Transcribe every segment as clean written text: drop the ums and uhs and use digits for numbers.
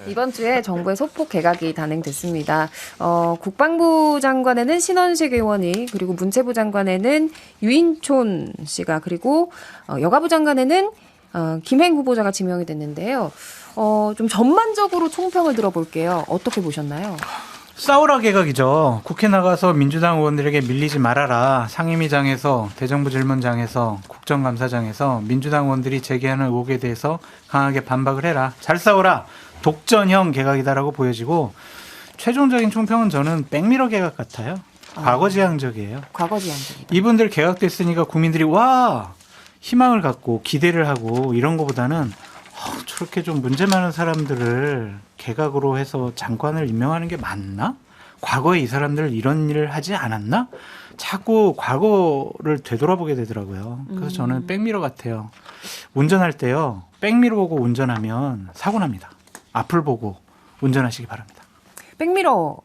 이번 주에 정부의 소폭 개각이 단행됐습니다. 국방부 장관에는 신원식 의원이, 그리고 문체부 장관에는 유인촌 씨가, 그리고 여가부 장관에는 김행 후보자가 지명이 됐는데요. 좀 전반적으로 총평을 들어볼게요. 어떻게 보셨나요? 싸우라 개각이죠. 국회 나가서 민주당 의원들에게 밀리지 말아라. 상임위장에서, 대정부 질문장에서, 국정감사장에서 민주당 의원들이 제기하는 의혹에 대해서 강하게 반박을 해라. 잘 싸워라. 독전형 개각이다라고 보여지고, 최종적인 총평은 저는 백미러 개각 같아요. 과거지향적이에요. 과거지향적이다. 이분들 개각됐으니까 국민들이 와 희망을 갖고 기대를 하고 이런 것보다는 저렇게 좀 문제 많은 사람들을 개각으로 해서 장관을 임명하는 게 맞나? 과거에 이 사람들 이런 일을 하지 않았나? 자꾸 과거를 되돌아보게 되더라고요. 그래서 저는 백미러 같아요. 운전할 때요. 백미러 보고 운전하면 사고 납니다. 앞을 보고 운전하시기 바랍니다. 백미러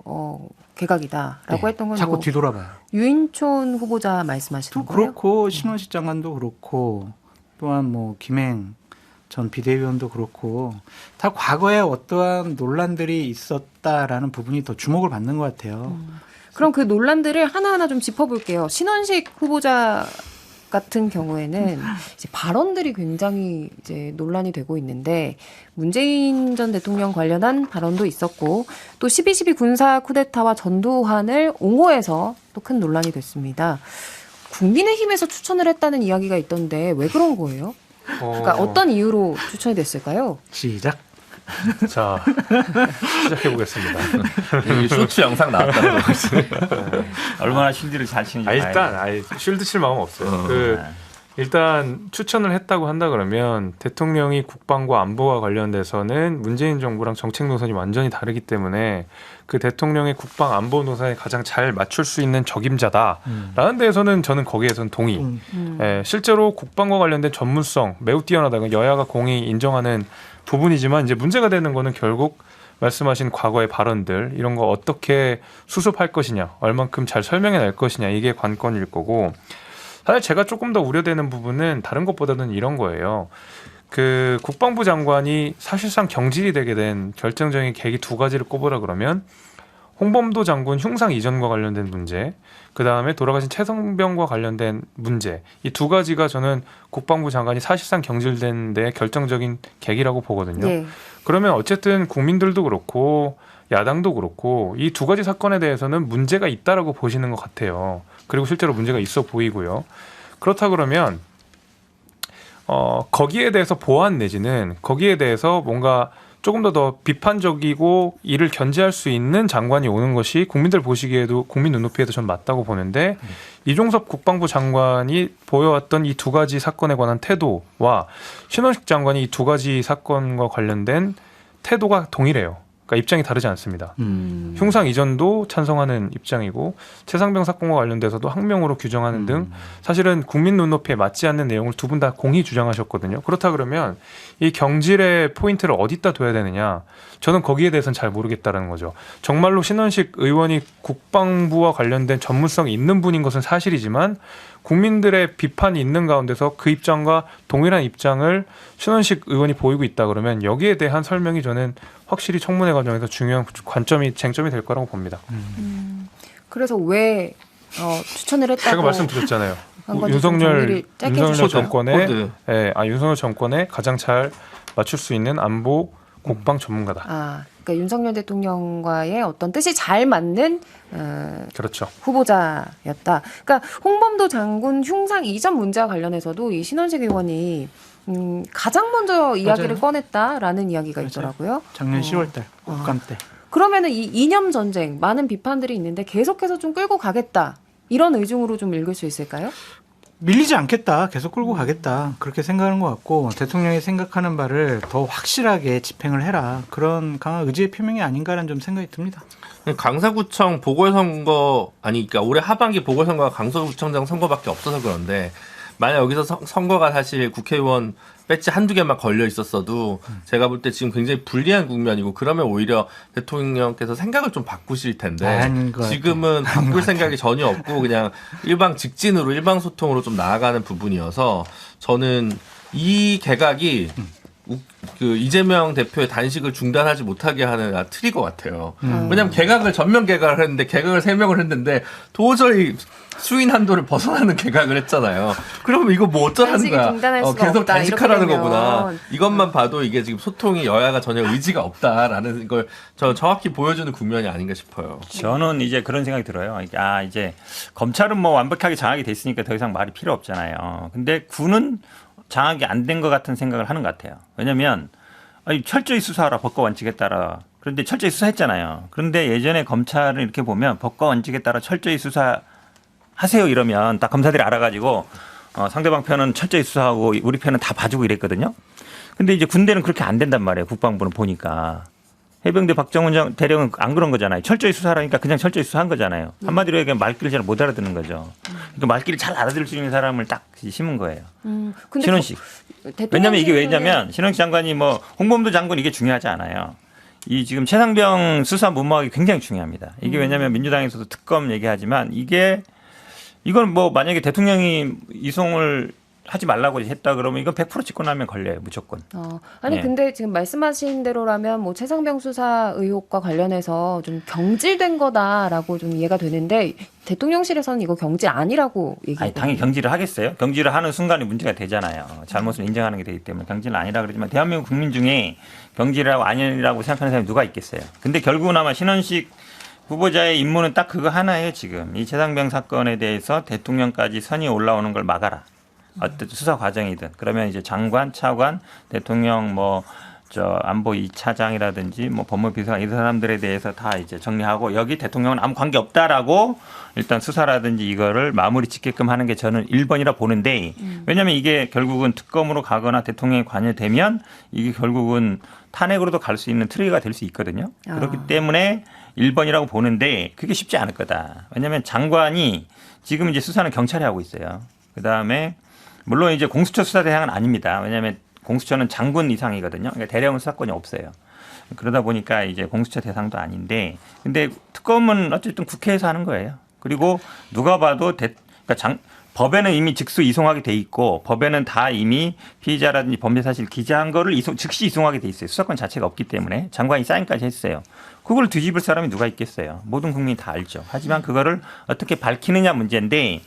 개각이다라고 했던 건 자꾸 뭐 뒤돌아봐요. 유인촌 후보자 말씀하시는 거예요? 그렇고 신원식 장관도 그렇고 또한 뭐 김행 전 비대위원도 그렇고 다 과거에 어떠한 논란들이 있었다라는 부분이 더 주목을 받는 것 같아요. 그럼 그 논란들을 하나하나 좀 짚어볼게요. 신원식 후보자 같은 경우에는 이제 발언들이 굉장히 이제 논란이 되고 있는데, 문재인 전 대통령 관련한 발언도 있었고, 또 12.12 군사 쿠데타와 전두환을 옹호해서 또 큰 논란이 됐습니다. 국민의힘에서 추천을 했다는 이야기가 있던데 왜 그런 거예요? 그러니까 어떤 이유로 추천이 됐을까요? 시작. 자, 시작해보겠습니다. 이 쇼츠 영상 나왔다고. 얼마나 쉴드를 잘 치는지. 일단 쉴드 칠 마음 없어요. 일단 추천을 했다고 한다 그러면 대통령이 국방과 안보와 관련돼서는 문재인 정부랑 정책 노선이 완전히 다르기 때문에 그 대통령의 국방 안보 노선에 가장 잘 맞출 수 있는 적임자다라는 데에서는 저는 거기에선 동의. 실제로 국방과 관련된 전문성 매우 뛰어나다. 여야가 공히 인정하는 부분이지만 이제 문제가 되는 거는 결국 말씀하신 과거의 발언들 이런 거 어떻게 수습할 것이냐, 얼만큼 잘 설명해낼 것이냐, 이게 관건일 거고, 사실 제가 조금 더 우려되는 부분은 다른 것보다는 이런 거예요. 그 국방부 장관이 사실상 경질이 되게 된 결정적인 계기 두 가지를 꼽으라 그러면 홍범도 장군 흉상 이전과 관련된 문제, 그 다음에 돌아가신 최성병과 관련된 문제, 이 두 가지가 저는 국방부 장관이 사실상 경질된 데 결정적인 계기라고 보거든요. 네. 그러면 어쨌든 국민들도 그렇고 야당도 그렇고 이 두 가지 사건에 대해서는 문제가 있다라고 보시는 것 같아요. 그리고 실제로 문제가 있어 보이고요. 그렇다 그러면 거기에 대해서 보완 내지는 거기에 대해서 뭔가 조금 더 비판적이고 이를 견제할 수 있는 장관이 오는 것이 국민들 보시기에도, 국민 눈높이에도 전 맞다고 보는데, 이종섭 국방부 장관이 보여왔던 이 두 가지 사건에 관한 태도와 신원식 장관이 이 두 가지 사건과 관련된 태도가 동일해요. 그러니까 입장이 다르지 않습니다. 흉상 이전도 찬성하는 입장이고 최상병 사건과 관련돼서도 항명으로 규정하는 등 사실은 국민 눈높이에 맞지 않는 내용을 두 분 다 공히 주장하셨거든요. 그렇다 그러면 이 경질의 포인트를 어디다 둬야 되느냐, 저는 거기에 대해서는 잘 모르겠다라는 거죠. 정말로 신원식 의원이 국방부와 관련된 전문성이 있는 분인 것은 사실이지만 국민들의 비판이 있는 가운데서 그 입장과 동일한 입장을 신원식 의원이 보이고 있다 그러면 여기에 대한 설명이 저는 확실히 청문회 과정에서 중요한 관점이, 쟁점이 될 거라고 봅니다. 그래서 왜 추천을 했다고 제가 말씀드렸잖아요. 윤석열 정권에 가장 잘 맞출 수 있는 안보 국방 전문가다. 그러니까 윤석열 대통령과의 어떤 뜻이 잘 맞는 그렇죠. 후보자였다. 그러니까 홍범도 장군 흉상 이전 문제와 관련해서도 이 신원식 의원이 가장 먼저 이야기를 꺼냈다라는 이야기가 있더라고요. 작년 10월달 국감 때. 그러면은 이 이념 전쟁, 많은 비판들이 있는데 계속해서 좀 끌고 가겠다, 이런 의중으로 좀 읽을 수 있을까요? 밀리지 않겠다, 계속 끌고 가겠다, 그렇게 생각하는 것 같고, 대통령이 생각하는 바를 더 확실하게 집행을 해라, 그런 강한 의지의 표명이 아닌가라는 좀 생각이 듭니다. 강서구청 보궐선거, 그러니까 올해 하반기 보궐선거가 강서구청장 선거밖에 없어서 그런데, 만약 여기서 선거가 사실 국회의원 배지 한두 개만 걸려 있었어도 제가 볼 때 지금 굉장히 불리한 국면이고, 그러면 오히려 대통령께서 생각을 좀 바꾸실 텐데 지금은 바꿀 생각이 전혀 없고 그냥 일방 직진으로 일방 소통으로 좀 나아가는 부분이어서 저는 이 개각이 그 이재명 대표의 단식을 중단하지 못하게 하는 트리거 같아요. 왜냐하면 개각을 전면 개각을 했는데 개각을 3명을 했는데 도저히 수인 한도를 벗어나는 개각을 했잖아요. 그러면 이거 뭐 어쩌라는 단식을 거야? 중단할 수가 계속 없다, 단식하라는 이렇게 되면. 거구나. 이것만 봐도 이게 지금 소통이 여야가 전혀 의지가 없다라는 걸 저 정확히 보여주는 국면이 아닌가 싶어요. 저는 이제 그런 생각이 들어요. 이제 검찰은 뭐 완벽하게 장악이 됐으니까 더 이상 말이 필요 없잖아요. 근데 군은 장악이 안 된 것 같은 생각을 하는 것 같아요. 왜냐하면 철저히 수사하라, 법과 원칙에 따라. 그런데 철저히 수사했잖아요. 그런데 예전에 검찰을 이렇게 보면 법과 원칙에 따라 철저히 수사하세요 이러면 딱 검사들이 알아가지고 상대방 편은 철저히 수사하고 우리 편은 다 봐주고 이랬거든요. 근데 이제 군대는 그렇게 안 된단 말이에요. 국방부는 보니까. 해병대 박정훈 대령은 안 그런 거잖아요. 철저히 수사하니까 그냥 철저히 수사한 거잖아요. 한마디로 얘기하면 말귀를 잘 못 알아듣는 거죠. 그러니까 말귀를 잘 알아들을 수 있는 사람을 딱 심은 거예요. 근데 신원식. 왜냐면 이게 왜냐면 신원식 장관이 뭐 홍범도 장군 이게 중요하지 않아요. 이 지금 최상병 수사 무마하기 굉장히 중요합니다. 이게 왜냐면 민주당에서도 특검 얘기하지만 이건 뭐 만약에 대통령이 이송을 하지 말라고 했다 그러면 이건 100% 집권하면 걸려요. 무조건. 아니 네. 근데 지금 말씀하신 대로라면 뭐 최상병 수사 의혹과 관련해서 좀 경질된 거다라고 좀 이해가 되는데 대통령실에서는 이거 경질 아니라고 얘기해요. 당연히 경질을 하겠어요. 경질을 하는 순간에 문제가 되잖아요. 잘못을 인정하는 게 되기 때문에 경질은 아니라 그러지만 대한민국 국민 중에 경질이라고 아니라고 생각하는 사람이 누가 있겠어요. 근데 결국은 아마 신원식 후보자의 임무는 딱 그거 하나예요. 지금 이 최상병 사건에 대해서 대통령까지 선이 올라오는 걸 막아라. 어떤 수사 과정이든 그러면 이제 장관, 차관, 대통령 안보 2차장이라든지 법무비서관 이런 사람들에 대해서 다 이제 정리하고 여기 대통령은 아무 관계 없다라고 일단 수사라든지 이거를 마무리 짓게끔 하는 게 저는 1번이라 보는데 왜냐하면 이게 결국은 특검으로 가거나 대통령이 관여되면 이게 결국은 탄핵으로도 갈 수 있는 트리거가 될 수 있거든요. 그렇기 때문에 1번이라고 보는데 그게 쉽지 않을 거다. 왜냐하면 장관이 지금 이제 수사는 경찰이 하고 있어요. 그다음에 물론 이제 공수처 수사 대상은 아닙니다. 왜냐하면 공수처는 장군 이상이거든요. 그러니까 대령은 수사권이 없어요. 그러다 보니까 이제 공수처 대상도 아닌데, 근데 특검은 어쨌든 국회에서 하는 거예요. 그리고 누가 봐도 법에는 이미 직수 이송하게 돼 있고, 법에는 다 이미 피의자라든지 범죄 사실 기재한 거를 즉시 이송하게 돼 있어요. 수사권 자체가 없기 때문에 장관이 사인까지 했어요. 그걸 뒤집을 사람이 누가 있겠어요. 모든 국민이 다 알죠. 하지만 그거를 어떻게 밝히느냐 문제인데.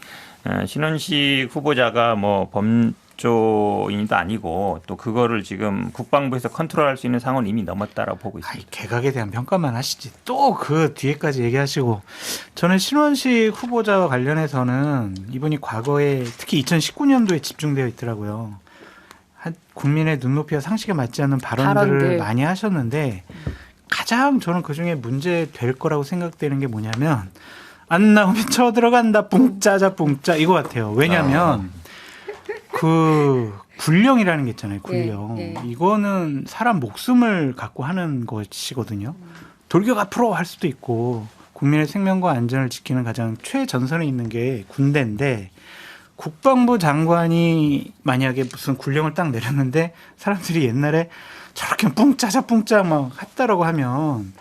신원식 후보자가 범조인도 아니고 또 그거를 지금 국방부에서 컨트롤할 수 있는 상황은 이미 넘었다라고 보고 있습니다. 개각에 대한 평가만 하시지 또 그 뒤에까지 얘기하시고 저는 신원식 후보자와 관련해서는 이분이 과거에 특히 2019년도에 집중되어 있더라고요. 국민의 눈높이와 상식에 맞지 않는 발언들을 많이 하셨는데 가장 저는 그중에 문제 될 거라고 생각되는 게 뭐냐면 안 나오면 쳐들어간다 뿡짜자 뿡짜 이거 같아요. 왜냐하면 그 군령이라는 게 있잖아요. 군령. 이거는 사람 목숨을 갖고 하는 것이거든요. 돌격 앞으로 할 수도 있고 국민의 생명과 안전을 지키는 가장 최전선에 있는 게 군대인데 국방부 장관이 만약에 무슨 군령을 딱 내렸는데 사람들이 옛날에 저렇게 뿡짜자 뿡짜 막 했다라고 하면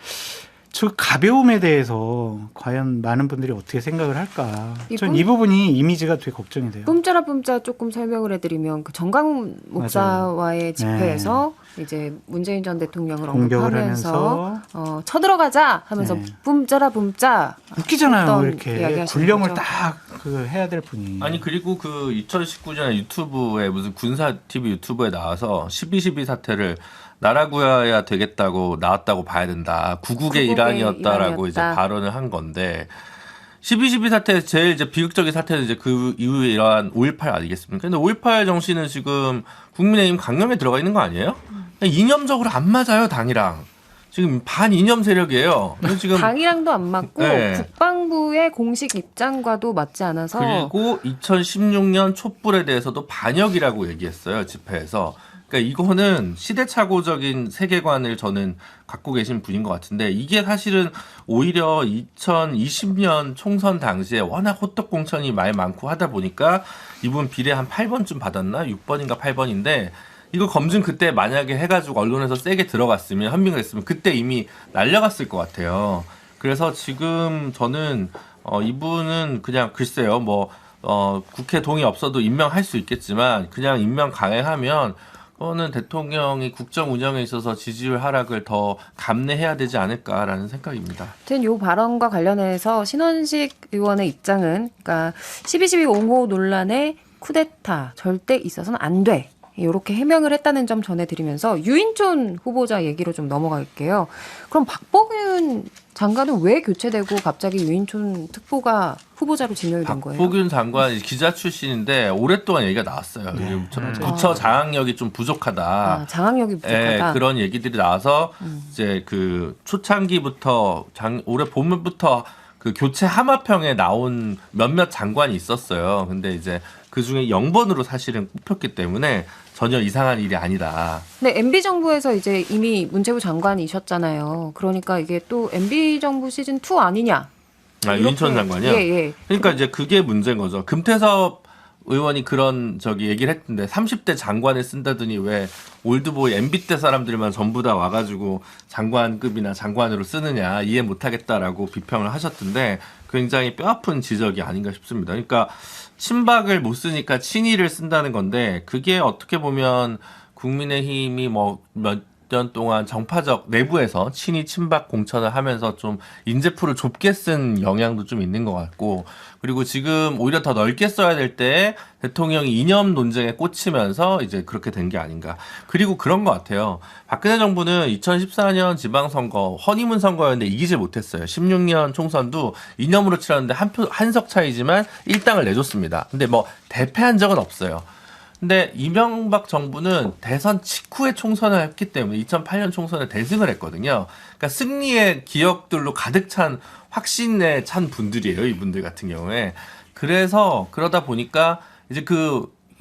저 가벼움에 대해서 과연 많은 분들이 어떻게 생각을 할까? 전 이 부분이 이미지가 되게 걱정이 돼요. 뿜짜라 뿜짜 조금 설명을 해드리면 그 정강 목사와의 집회에서 이제 문재인 전 대통령을 언급하면서 쳐들어가자 하면서 뿜짜라 뿜짜 웃기잖아요. 이렇게 군령을 딱 해야 될 분이. 아니 그리고 그 2019년에 유튜브에 무슨 군사 TV 유튜브에 나와서 12.12 사태를 나라 구해야 되겠다고 나왔다고 봐야 된다. 구국의 일환이었다라고 이제 발언을 한 건데 12.12 사태 제일 이제 비극적인 사태는 이제 그 이후에 일어난 5.18 아니겠습니까? 근데 5.18 정신은 지금 국민의힘 강령에 들어가 있는 거 아니에요? 이념적으로 안 맞아요, 당이랑. 지금 반이념 세력이에요. 지금 당이랑도 안 맞고 국방부의 공식 입장과도 맞지 않아서 그리고 2016년 촛불에 대해서도 반역이라고 얘기했어요, 집회에서. 그러니까 이거는 시대착오적인 세계관을 저는 갖고 계신 분인 것 같은데 이게 사실은 오히려 2020년 총선 당시에 워낙 호떡 공천이 많이 많고 하다 보니까 이분 비례 한 8번쯤 받았나? 6번인가 8번인데 이거 검증 그때 만약에 해가지고 언론에서 세게 들어갔으면 현명을 했으면 그때 이미 날려갔을 것 같아요. 그래서 지금 저는 이분은 그냥 글쎄요 국회 동의 없어도 임명할 수 있겠지만 그냥 임명 강행하면 그거는 대통령이 국정 운영에 있어서 지지율 하락을 더 감내해야 되지 않을까라는 생각입니다. 아무튼 이 발언과 관련해서 신원식 의원의 입장은 그러니까 12.12 옹호 논란에 쿠데타 절대 있어서는 안 돼. 이렇게 해명을 했다는 점 전해드리면서 유인촌 후보자 얘기로 좀 넘어갈게요. 그럼 박보균 장관은 왜 교체되고 갑자기 유인촌 특보가 후보자로 지명이 된 거예요? 박보균 장관 기자 출신인데 오랫동안 얘기가 나왔어요. 부처 장악력이 좀 부족하다. 장악력이 부족하다. 그런 얘기들이 나와서 이제 그 초창기부터 올해 봄부터 그 교체 하마평에 나온 몇몇 장관이 있었어요. 근데 이제 그 중에 0번으로 사실은 뽑혔기 때문에 전혀 이상한 일이 아니다. 근데 MB 정부에서 이제 이미 문체부 장관이셨잖아요. 그러니까 이게 또 MB 정부 시즌 2 아니냐? 유인촌 장관이요? 예. 그러니까 이제 그게 문제인 거죠. 금태섭 의원이 그런 얘기를 했던데 30대 장관을 쓴다더니 왜 올드보이 MB 때 사람들만 전부 다 와가지고 장관급이나 장관으로 쓰느냐 이해 못하겠다라고 비평을 하셨던데 굉장히 뼈아픈 지적이 아닌가 싶습니다. 그러니까 친박을 못 쓰니까 친이를 쓴다는 건데 그게 어떻게 보면 국민의힘이 뭐 몇 년 동안 정파적 내부에서 친이 친박 공천을 하면서 좀 인재풀을 좁게 쓴 영향도 좀 있는 것 같고 그리고 지금 오히려 더 넓게 써야 될 때 대통령이 이념 논쟁에 꽂히면서 이제 그렇게 된 게 아닌가. 그리고 그런 것 같아요. 박근혜 정부는 2014년 지방선거 허니문 선거였는데 이기지 못했어요. 16년 총선도 이념으로 치렀는데 한 석 차이지만 1당을 내줬습니다. 근데 뭐 대패한 적은 없어요. 근데 이명박 정부는 대선 직후에 총선을 했기 때문에 2008년 총선에 대승을 했거든요. 그러니까 승리의 기억들로 가득 찬 확신에 찬 분들이에요. 이분들 같은 경우에. 그래서 그러다 보니까 이제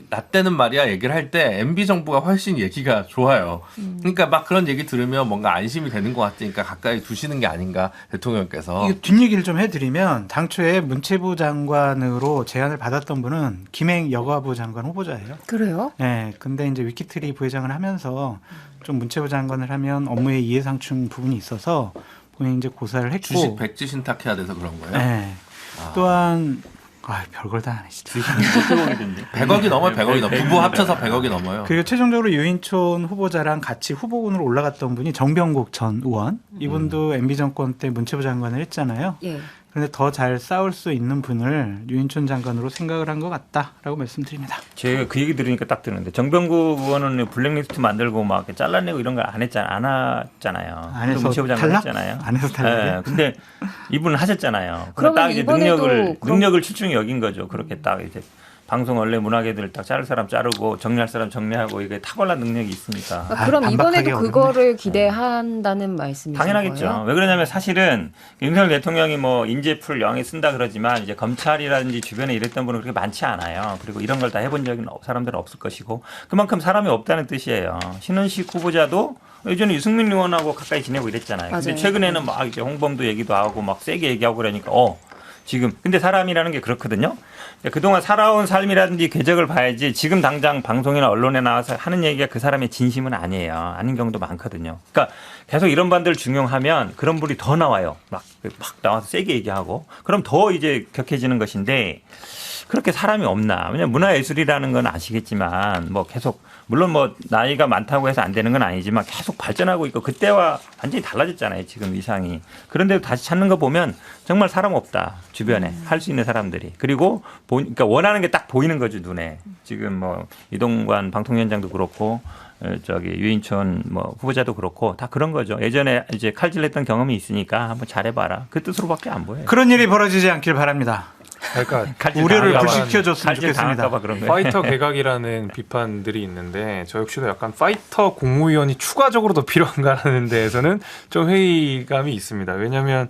나 때는 말이야 얘기를 할 때 MB 정부가 훨씬 얘기가 좋아요. 그러니까 막 그런 얘기 들으면 뭔가 안심이 되는 것 같으니까 가까이 두시는 게 아닌가 대통령께서. 이거 뒷얘기를 좀 해드리면 당초에 문체부 장관으로 제안을 받았던 분은 김행 여가부 장관 후보자예요. 그래요? 네, 근데 이제 위키트리 부회장을 하면서 좀 문체부 장관을 하면 업무에 이해상충 부분이 있어서 본인이 이제 고사를 했고 주식 백지 신탁해야 돼서 그런 거예요. 네. 또한 별걸 다 하네 진짜. 100억이 넘어요. 100억이 넘어. 부부 합쳐서 100억이 넘어요. 그리고 최종적으로 유인촌 후보자랑 같이 후보군으로 올라갔던 분이 정병국 전 의원. 이분도 MB 정권 때 문체부 장관을 했잖아요. 예. 그런데 더 잘 싸울 수 있는 분을 유인촌 장관으로 생각을 한 것 같다라고 말씀드립니다. 제가 그 얘기 들으니까 딱 드는데 정병국 의원은 블랙리스트 만들고 막 잘라내고 이런 걸 안 했잖아요. 안에서 문체부 장관 탈락? 했잖아요. 안에서 탈락. 네, 근데 이분은 하셨잖아요. 그러면 딱 이제 이번에도 능력을 출중히 여긴 거죠. 그렇게 딱 이제 방송 원래 문화계들 딱 자를 사람 자르고 정리할 사람 정리하고 이게 탁월한 능력이 있으니까. 그럼 이번에도 반박하기 그거를 기대한다는 말씀이신 당연하겠죠. 거예요? 왜 그러냐면 사실은 윤석열 대통령이 뭐 인재풀 영에 쓴다 그러지만 이제 검찰이라든지 주변에 이랬던 분은 그렇게 많지 않아요. 그리고 이런 걸 다 해본 적은 사람들은 없을 것이고 그만큼 사람이 없다는 뜻이에요. 신원식 후보자도 예전에 유승민 의원하고 가까이 지내고 이랬잖아요. 근데 맞아요. 최근에는 막 이제 홍범도 얘기도 하고 막 세게 얘기하고 그러니까 지금 근데 사람이라는 게 그렇거든요. 그동안 살아온 삶이라든지 궤적을 봐야지 지금 당장 방송이나 언론에 나와서 하는 얘기가 그 사람의 진심은 아니에요. 아닌 경우도 많거든요. 그러니까 계속 이런 반들 중용하면 그런 분이 더 나와요. 막 나와서 세게 얘기하고 그럼 더 이제 격해지는 것인데 그렇게 사람이 없나. 왜냐하면 문화예술이라는 건 아시겠지만 뭐 계속 물론 뭐 나이가 많다고 해서 안 되는 건 아니지만 계속 발전하고 있고 그때와 완전히 달라졌잖아요. 지금 위상이. 그런데도 다시 찾는 거 보면 정말 사람 없다. 주변에 할 수 있는 사람들이. 그리고 그러니까 원하는 게 딱 보이는 거죠. 눈에. 지금 뭐 이동관 방통위원장도 그렇고 유인촌 뭐 후보자도 그렇고 다 그런 거죠. 예전에 이제 칼질했던 경험이 있으니까 한번 잘해봐라. 그 뜻으로밖에 안 보여요. 그런 일이 벌어지지 않길 바랍니다. 그러니까 우려를 당할까 봐. 불식혀줬으면 좋겠습니다. 당할까 봐 그런 거예요. 파이터 개각이라는 비판들이 있는데 저 역시도 약간 파이터 국무위원이 추가적으로 더 필요한가라는 데에서는 좀 회의감이 있습니다. 왜냐하면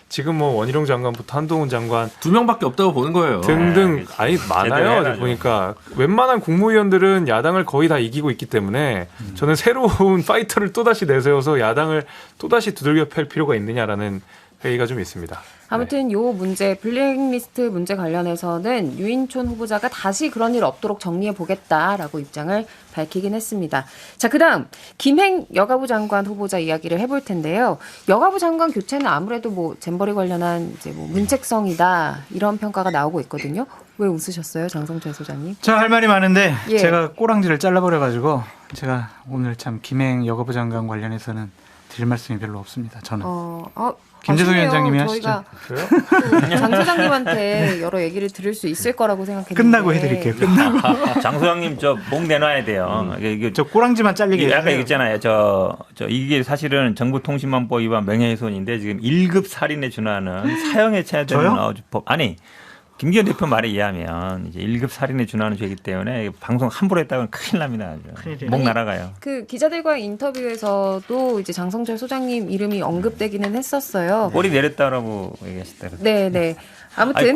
지금 뭐 원희룡 장관부터 한동훈 장관 2명밖에 없다고 보는 거예요. 등등 아니 많아요. 해야죠. 보니까 웬만한 국무위원들은 야당을 거의 다 이기고 있기 때문에 저는 새로운 파이터를 또다시 내세워서 야당을 또다시 두들겨 팰 필요가 있느냐라는 회의가 좀 있습니다. 아무튼 요 문제 블랙리스트 문제 관련해서는 유인촌 후보자가 다시 그런 일 없도록 정리해 보겠다라고 입장을 밝히긴 했습니다. 자, 그다음 김행 여가부 장관 후보자 이야기를 해볼 텐데요. 여가부 장관 교체는 아무래도 뭐 잼버리 관련한 이제 뭐 문책성이다 이런 평가가 나오고 있거든요. 왜 웃으셨어요, 장성철 소장님? 저 할 말이 많은데 예. 제가 꼬랑지를 잘라버려가지고 제가 오늘 참 김행 여가부 장관 관련해서는 드릴 말씀이 별로 없습니다. 저는. 김재성 아쉽네요. 위원장님이 저희가 그래요? 장 소장님한테 여러 얘기를 들을 수 있을 거라고 생각했는데 끝나고 해드릴게요. 끝나고. 장 소장님 저 목 내놔야 돼요. 이게 저 꼬랑지만 잘리게 아까 해주세요. 얘기했잖아요. 저 이게 사실은 정보통신망법 위반 명예훼손인데 지금 1급 살인에 준하는 사형에 처해되는 저요? 법 아니 김기현 대표 말에 의하면 이제 1급 살인에 준하는 죄이기 때문에 방송 함부로 했다면 큰일 납니다. 아주. 큰일이에요. 목 아니, 날아가요. 그 기자들과의 인터뷰에서도 이제 장성철 소장님 이름이 언급되기는 했었어요. 꼬리 내렸다라고 얘기하셨다. 네. 아무튼 아니,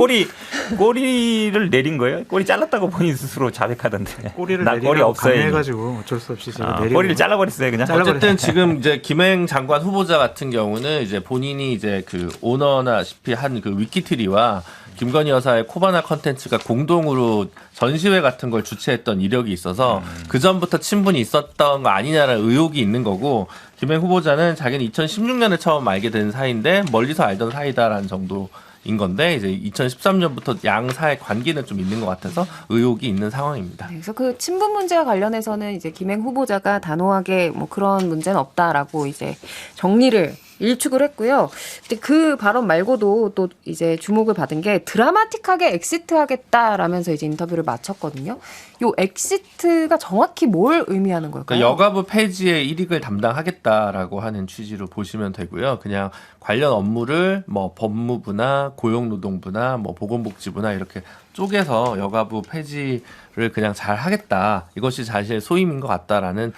꼬리를 내린 거예요? 꼬리 잘랐다고 본인 스스로 자백하던데. 꼬리를 나 꼬리 내리라고 없어요. 강요해가지고 어쩔 수 없이 제가 내리고. 꼬리를 잘라버렸어요 그냥. 어쨌든 지금 이제 김행 장관 후보자 같은 경우는 이제 본인이 이제 그 오너나시피 한 그 위키트리와 김건희 여사의 코바나 컨텐츠가 공동으로 전시회 같은 걸 주최했던 이력이 있어서 그 전부터 친분이 있었던 거 아니냐라는 의혹이 있는 거고, 김행 후보자는 자기는 2016년에 처음 알게 된 사이인데 멀리서 알던 사이다라는 정도인 건데, 이제 2013년부터 양 사이의 관계는 좀 있는 것 같아서 의혹이 있는 상황입니다. 그래서 그 친분 문제와 관련해서는 이제 김행 후보자가 단호하게 뭐 그런 문제는 없다라고 이제 정리를 일축을 했고요. 근데 그 발언 말고도 또 이제 주목을 받은 게 드라마틱하게 엑시트하겠다라면서 이제 인터뷰를 마쳤거든요. 요 엑시트가 정확히 뭘 의미하는 걸까요? 그러니까 여가부 폐지의 일익을 담당하겠다라고 하는 취지로 보시면 되고요. 그냥 관련 업무를 뭐 법무부나 고용노동부나 뭐 보건복지부나 이렇게 쪼개서 여가부 폐지를 그냥 잘 하겠다. 이것이 사실 소임인 것 같다라는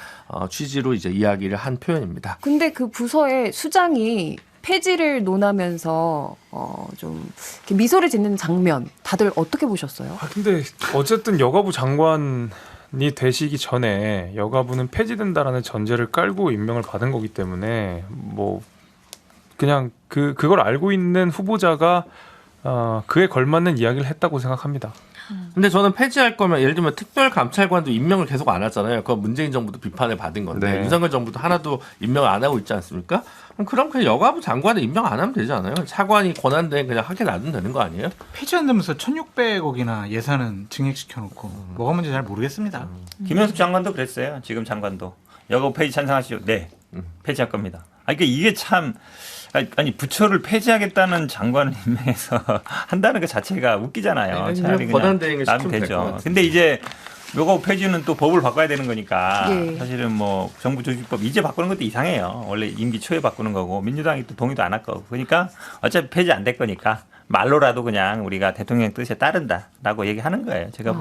취지로 이제 이야기를 한 표현입니다. 근데 그 부서의 수장이 폐지를 논하면서 좀 이렇게 미소를 짓는 장면 다들 어떻게 보셨어요? 근데 어쨌든 여가부 장관이 되시기 전에 여가부는 폐지된다라는 전제를 깔고 임명을 받은 거기 때문에 뭐 그냥 그걸 알고 있는 후보자가 그에 걸맞는 이야기를 했다고 생각합니다. 근데 저는 폐지할 거면 예를 들면 특별감찰관도 임명을 계속 안 하잖아요. 그건 문재인 정부도 비판을 받은 건데 네. 윤석열 정부도 하나도 임명을 안 하고 있지 않습니까? 그럼 그냥 여가부 장관을 임명 안 하면 되지 않아요? 차관이 권한대행 그냥 하게 놔두면 되는 거 아니에요? 폐지한다면서 1,600억이나 예산은 증액시켜놓고 뭐가 문제인지 잘 모르겠습니다. 김현숙 장관도 그랬어요. 지금 장관도 여가부 폐지 찬성하시죠? 네, 폐지할 겁니다. 그러니까 이게 참 아니 부처를 폐지하겠다는 장관을 임명해서 한다는 것 자체가 웃기잖아요. 네, 차라리 그냥 권한대행을 나면 시키면 될것 되죠. 같은데. 근데 이제 여가부 폐지는 또 법을 바꿔야 되는 거니까 예. 사실은 뭐 정부 조직법 이제 바꾸는 것도 이상해요. 원래 임기 초에 바꾸는 거고 민주당이 또 동의도 안 할 거고 그러니까 어차피 폐지 안 될 거니까 말로라도 그냥 우리가 대통령 뜻에 따른다라고 얘기하는 거예요. 제가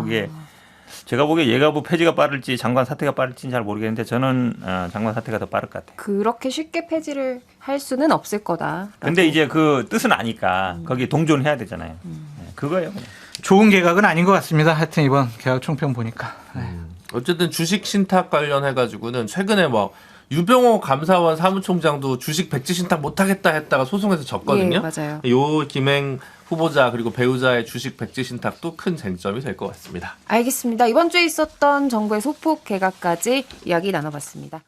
보기에 예가부 폐지가 빠를지 장관 사퇴가 빠를지는 잘 모르겠는데 저는 장관 사퇴가 더 빠를 것 같아요. 그렇게 쉽게 폐지를 할 수는 없을 거다. 근데 이제 그 뜻은 아니까 거기에 동조해야 되잖아요. 네, 그거예요. 그냥. 좋은 개각은 아닌 것 같습니다. 하여튼 이번 개각 총평 보니까. 어쨌든 주식 신탁 관련해가지고는 최근에 뭐 유병호 감사원 사무총장도 주식 백지 신탁 못하겠다 했다가 소송에서 졌거든요. 예, 맞아요. 요 김행 후보자 그리고 배우자의 주식 백지 신탁도 큰 쟁점이 될 것 같습니다. 알겠습니다. 이번 주에 있었던 정부의 소폭 개각까지 이야기 나눠봤습니다.